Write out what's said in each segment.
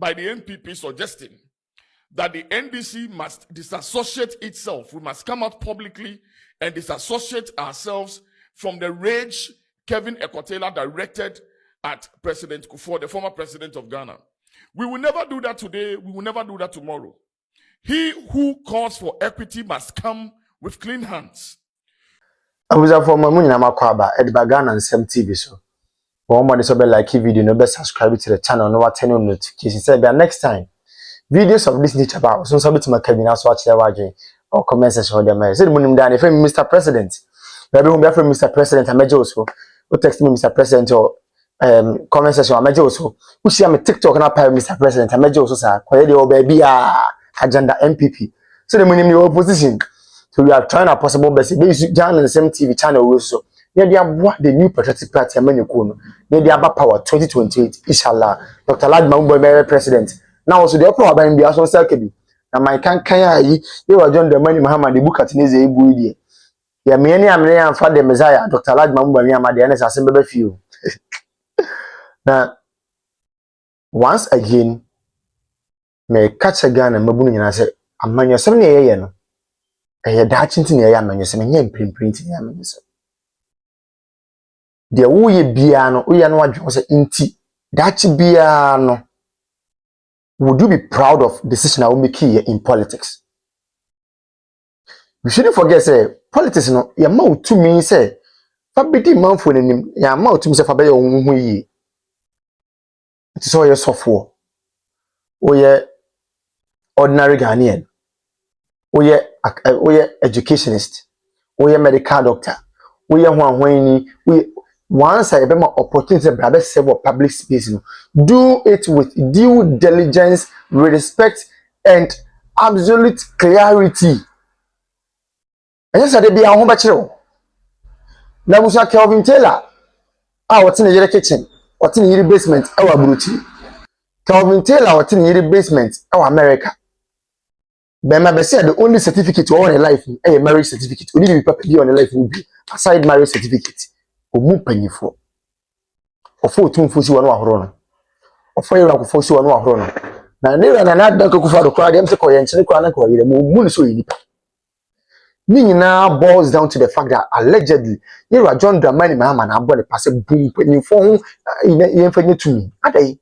by the NPP suggesting that the NDC must disassociate itself. We must come out publicly and disassociate ourselves from the rage Kevin Ekwotela directed at President Kufuor, the former president of Ghana. We will never do that today. We will never do that tomorrow. He who calls for equity must come with clean hands. I was a former Munamakwaba at Bagana and st0p so. One more so like video, no best subscribe to the channel, no turn on notifications. Say next time. Videos of this nature about so submit to my Kevin as watch their wagging or comment section for them. Say the money down if Mr. President. Maybe whom be from Mr. President and major also. Or text me Mr. President or comment section or major also. Who see I'm a TikTok and I Mr. President and major also sir. Kwede o baby agenda NPP. So the money in the opposition. So we are trying our possible best. They join the same TV channel also. They are what the new patriotic party among you. They are about power 2028. Inshallah. Dr. Ladma president. Now also the problem by Mbia so selkebi. Na my kan yi you John the money Muhammad the book at Neze Ebu die. Ya me ni amre am fa the Messiah Dr. Ladma Mbami amade na sase bebe fiu. Na once again me catch Ghana mabunu nyina se amanyo sem ne yeye no. Eye da chinti ne yeye amanyo sem nye print ne amanyo sem. De wo ye bia no wo ye no wadwo se nti da chi bia no. Would you be proud of decision I will make here in politics? You shouldn't forget, say, politics, no, your mouth to me, say, Fabiti Manful in him, your mouth to me, say, Fabe, it is all your software. Oh, yeah, ordinary Ghanaian. Oh, yeah, educationist. Oh, yeah, medical doctor. Oh, yeah, once I have an opportunity to serve public space, do it with due diligence, respect, and absolute clarity. And yes, I did be a home bachelor. Now, we shall Kelvin Taylor. What's in the kitchen? What's in the basement? Our Brucci. Kelvin Taylor, what's in the basement? Our America. Bema said the only certificate to own a life, a marriage certificate. Only be properly on a life will be aside marriage certificate. Omu panyifo ofo otumfo si wonu ahoro no ofo yera akofo si wonu ahoro no na ne na na dan kokufa do kwa dem se ko yenchene kwa na ko yere mu ni so yinipa ni nyina boils down to the fact that allegedly yera John Dramani Mahama na abo le pass boom panyifo ho yemfanye tumi adai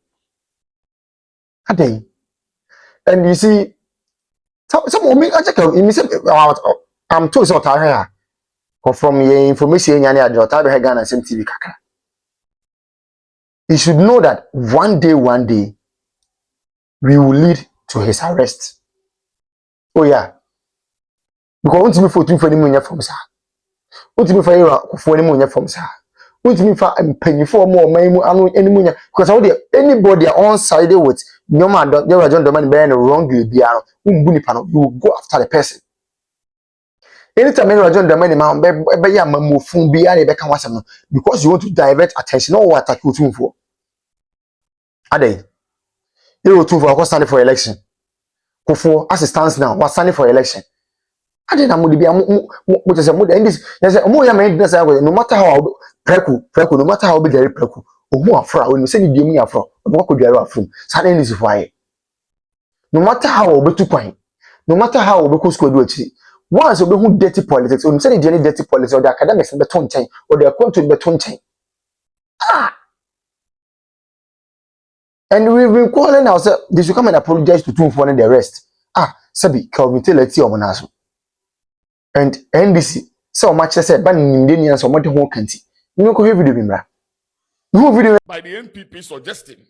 and you see some of me I check I'm told so here from your information Addo Dee Ghana st0p kakra. You should know that one day we will lead to his arrest. Oh yeah. Because want me for two for any from sir. Want me for any from sir. Want me for penny for more my any because anybody on side with no man there John the man being wrongly be you will go after the person. Anytime you John the money man be ya mamufun bi ya be kan wasem no because you want to divert attention or what attack you for adai you too for stand for election for assistance now was standing for election adai na mo de bia mo just mo and this mo ya man say no matter how preku no matter how be very preku ohu afra we say ni diemu afra mo ko dware afra sa na this why no matter how obetu kwan no matter how obeko school do achi once we who dirty politics, we say the dirty politics or the academics in the tone chain or the content the tone chain. And we've been calling ourselves, they should come and apologize to two for the rest. Sabi, Kelvin Taylor, Monaso. And NBC, so much I said, but in Indians or what the whole country. You know, video by the NPP suggesting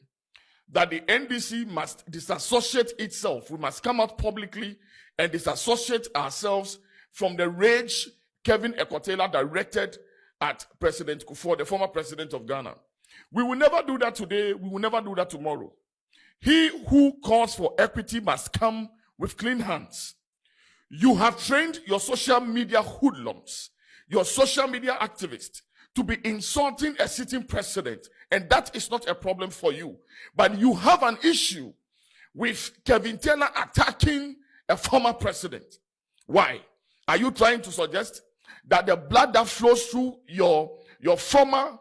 that the NDC must disassociate itself. We must come out publicly and disassociate ourselves from the rage Kevin Ekwotela directed at President Kufuor, the former president of Ghana. We will never do that today. We will never do that tomorrow. He who calls for equity must come with clean hands. You have trained your social media hoodlums, your social media activists, to be insulting a sitting president, and that is not a problem for you. But you have an issue with Kevin Taylor attacking a former president. Why? Are you trying to suggest that the blood that flows through your former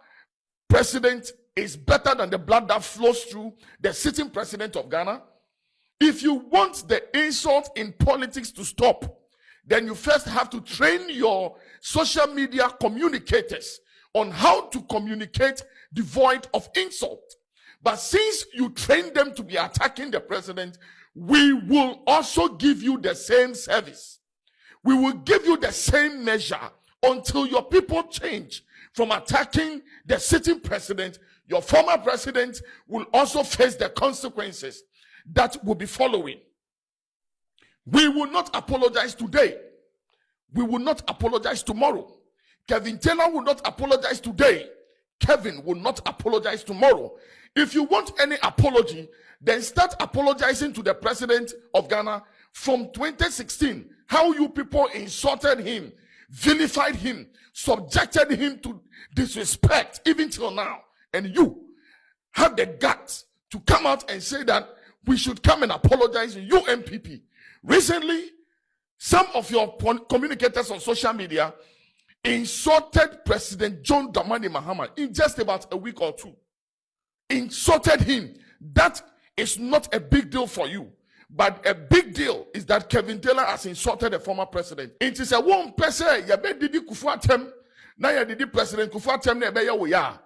president is better than the blood that flows through the sitting president of Ghana. If you want the insult in politics to stop, then you first have to train your social media communicators on how to communicate devoid of insult. But since you train them to be attacking the president, we will also give you the same service. We will give you the same measure until your people change from attacking the sitting president. Your former president will also face the consequences that will be following. We will not apologize today. We will not apologize tomorrow. Kevin Taylor will not apologize today. Kevin will not apologize tomorrow. If you want any apology, then start apologizing to the president of Ghana from 2016. How you people insulted him, vilified him, subjected him to disrespect even till now. And you have the guts to come out and say that we should come and apologize to you, MPP. Recently, some of your communicators on social media insulted President John Dramani Mahama in just about a week or two. Insulted him. That is not a big deal for you. But a big deal is that Kevin Taylor has insulted the former president. It is a one person, yabe didi kufuatem, na ya didi President kufuatem na ebe ya woya.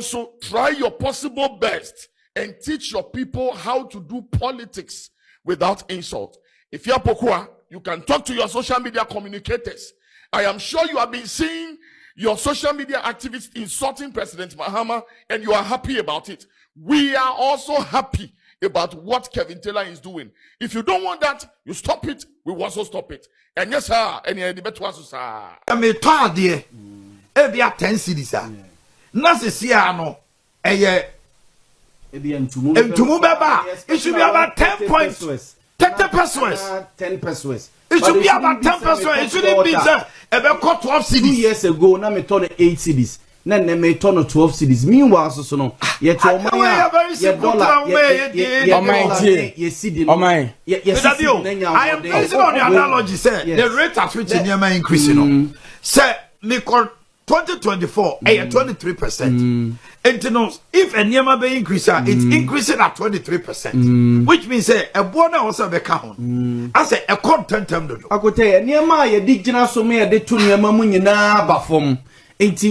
So try your possible best and teach your people how to do politics without insult. If you're Pokua, you can talk to your social media communicators. I am sure you have been seeing your social media activists insulting President Mahama and you are happy about it. We are also happy about what Kevin Taylor is doing. If you don't want that, you stop it, we will also stop it. And yes, sir, and the better was, sir. I mean, tardy, every 10 cities, sir. Nasi siano, it should be about 10 points. 30 pesos. 10 pesos. It should be about 10 pesos. It shouldn't be about 12 cities. 2 years ago, now me turn 8 cities. Then me turn 12 cities. Meanwhile, so no. Ye dollar. I am based on the analogy. Say the rate at which the increasing. Say me 2024, 23%. And you know, if a Nyama be increasing, it's increasing at 23%. Which means say a bona also be count. I say a content term. I could tell you, Nyama ye digina so me de tu Nyama munyina bafom.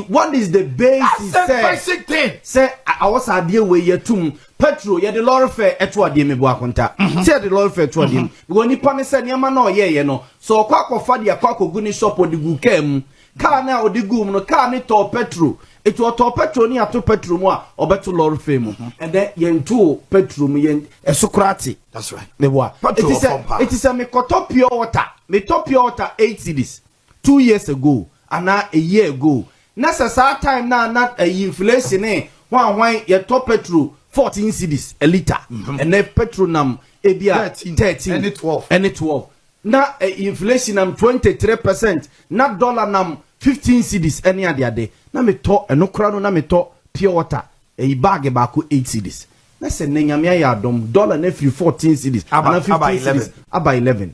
What is the basis? Basic thing. Say I was idea where ye tum petrol ye the lorry fare etwa de me bo akonta. Say the lorry fare etwa de. Because nipa ne say Nyama no ye no. So kwa kofa de akwa kogu ni shop odigu kam. Car na odigu no car ni to petrol. It was to petrol ni ato petrol mu a obeto lorry fare mu. And then yen to petrol mu yen esokrati. That's right. Me boa. It is a me koto pure water. Me top pure water 8 cities 2 years ago and a year ago. Necessary time now not a inflation one your top petrol 14 cedis a liter and then petrol nam ebia 13 and 12 now inflation nam 23% not dollar nam 15 cedis any other day na me to no kra na me to pure water a bag back 8 cedis na se nyamia ya dom dollar na free 14 cedis and 15 cedis about 11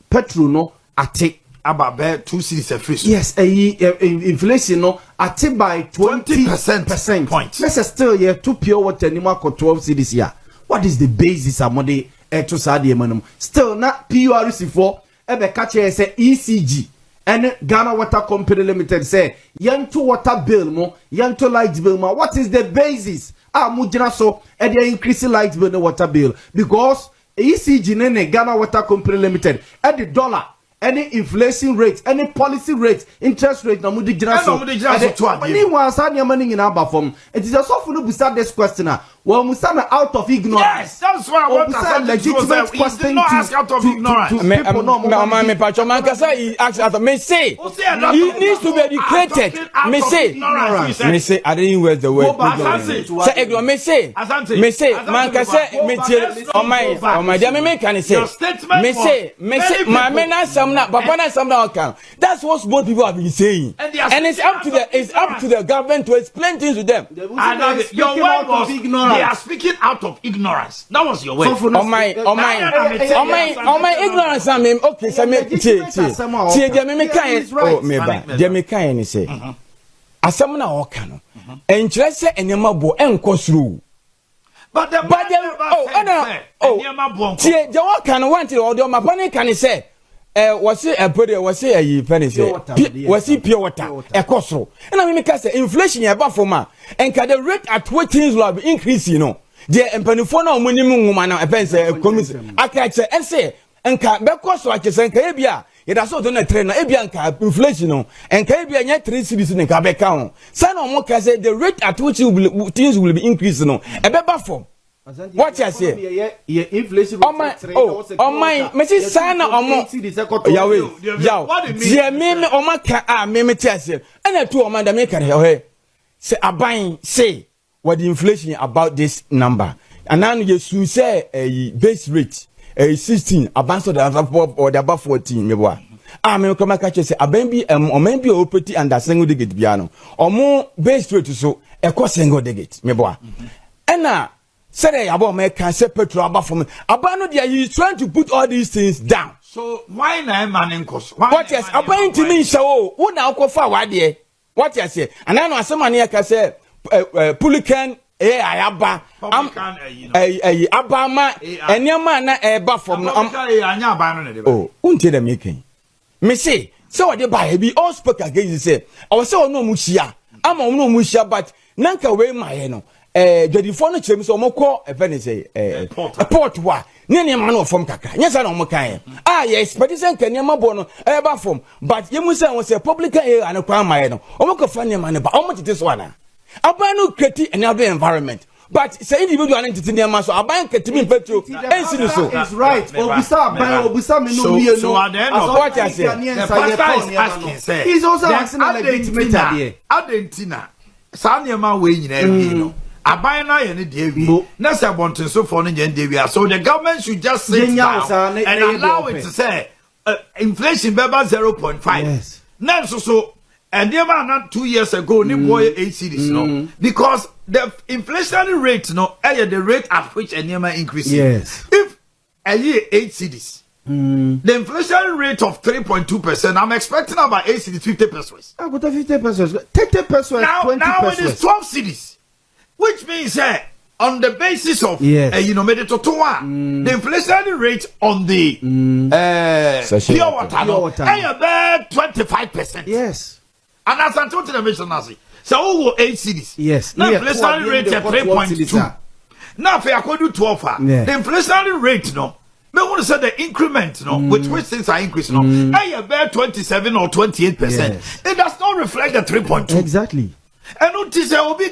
petrol no ate about 2 cities a free. Yes, inflation no at by 20% point. Let's still here 2 pure water anymore 12 cities here. What is the basis amode to sadi manum? Still not PURC4 ebe catch say ECG and Ghana Water Company Limited say yanto water bill mo yanto light bill mo. What is the basis? Mujina so and they increase light bill and water bill because ECG nene Ghana Water Company Limited at the dollar. Any inflation rate, any policy rate, interest rate, no mudi jinaso. Anyone say your money in our form. It is just so for you to start this question. Well, Musana out of ignorance. Yes, that's why I want to ask legitimate question. Not ask out of ignorance. Me patcho man kasa he ask out of me say he needs to be educated. Me say I didn't use the word say ignorance. Me say man kasa me on my dia me can say me say my men some na papa na some na can. That's what most people have been saying. And it's up to the government to explain things to them. Your word was ignorance. They are speaking out of ignorance. That was your word. On my ignorance. I mean, okay, so me me kind. Oh, me ba. They me kind say. Asamna okano. enkyerɛ sɛ enema bo enko suru but the tie je wa kan wanti o de mapane kan say wasi epode wasi ayi pene say wasi pure water ekosoro na me ka say inflation e ba for ma enka the rate at which things will be increasing no de empanifo na omunim nwuma na epen say commission akache en say enka bekosoro akese enka e bia yeda so do na trend na e bia enka inflation no enka e bia nya 3 series ne ka beka ho say na omo ka say the rate at which things will be increasing no e be ba for what you say? Inflation. Oh my, Mrs. Sana, dear me, Omaka, me, Tiasia, and I told Amanda Maker, say, a buying, say, what the inflation about this number. And now you should say a base rate, a 16, advance of the above or the above 14, me boy. I mean, come back, say, a baby, or maybe a pretty and a single digit piano, or more base rate so, a cost single digit, me boy. And now, say about me can say petrol about for me. About no, you trying to put all these things down. So why na man cost? What yes, about to me so who now go for what there? What you say? And I know some money can say Pulican ayaba abama enyama na eba from oh unti the making. Me say so what they buy be all spoke against say I was say no mushia. I'm no mushia but nanka we my no. The phone chim so moko e say a port wa ne ma no fom kaka nya sa na mo kan yes but say kan ma bo no e ba fom but yemu say won say public area an kwa ma no o ko fa ne ma ne ba o mo tete so ana aban no create another environment but say individual an tete ne ma so aban ketimi petro ensi so is right obusa me no wie so at the end of what you say the pastor is asking say he's also asking legitimate there adentina sa ne ma we nyina bi no aban na ye ne de wi na say bonten so for no nyen de wi so the government should just sit down and allow it to say inflation be about 0.5 yes na so and they were not 2 years ago ni boy 8 cities no because the inflation rate no the rate at which enema increases yes if a year 8 cities the inflation rate of 3.2%. I'm expecting about 8 cities 50 pesos. About 50 pesos, 30 pesos, now, 20 now pesos. it is 12 cities. Which means on the basis of yes. The inflation rate on the pure water about 25%. Yes. And as I told you the mission so 8 cities. Yes. Now inflation rate at 3.2. Now if I could do 12 the inflation rate no. Me want to say the increment no with which things are increasing no. About 27 or 28%. Yes. It does not reflect the 3.2. Exactly. And notice there will be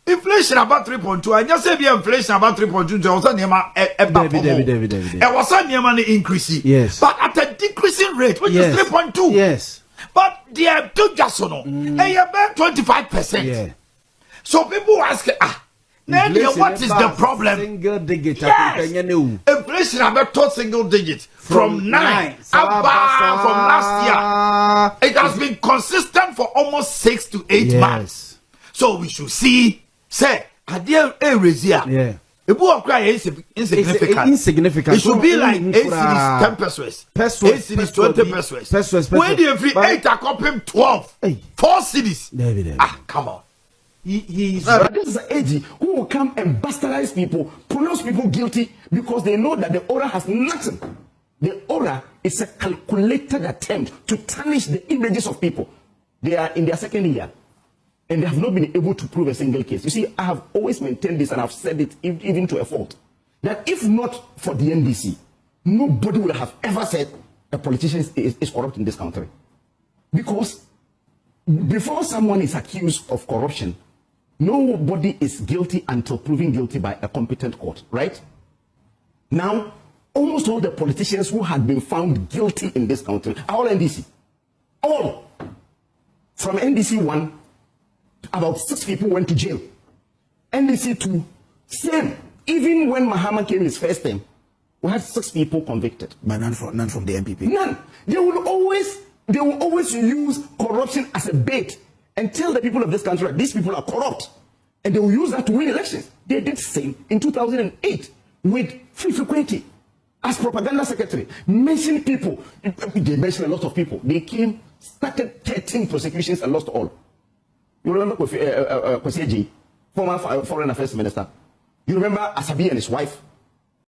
inflation about 3.2 and just say be inflation about 3.2 there was a David. It was a money increase. Yes. But at a decreasing rate, which is 3.2. Yes. But they are too just so no. About 25%. Yeah. So people ask what is the problem? Single digit. Yes. Inflation about two single digits from 9 from last year. It has been consistent for almost 6 to 8 months. So we should see, say, Addo Dee. Yeah. It will cry insignificant. It should be like 8 cities 10 pesos. 8 cities 20 pesos. When you free 8 are copying 12. 4 cities. Come on. This is an AG who will come and bastardize people, pronounce people guilty because they know that the order has nothing. The order is a calculated attempt to tarnish the images of people. They are in their second year and they have not been able to prove a single case. You see, I have always maintained this and I've said it even to a fault, that if not for the NDC, nobody would have ever said a politician is corrupt in this country. Because before someone is accused of corruption, nobody is guilty until proven guilty by a competent court, right? Now, almost all the politicians who had been found guilty in this country are all NDC. All. From NDC 1, about 6 people went to jail. NDC 2, same. Even when Mahama came his first time, we had 6 people convicted. But none from the MPP. None. They will always use corruption as a bait and tell the people of this country that these people are corrupt. And they will use that to win elections. They did the same in 2008 with Fifi as propaganda secretary. Mentioned people. They mentioned a lot of people. They came, started 13 prosecutions and lost all. You remember Kwasiapanin, former foreign affairs minister. You remember Asabi and his wife.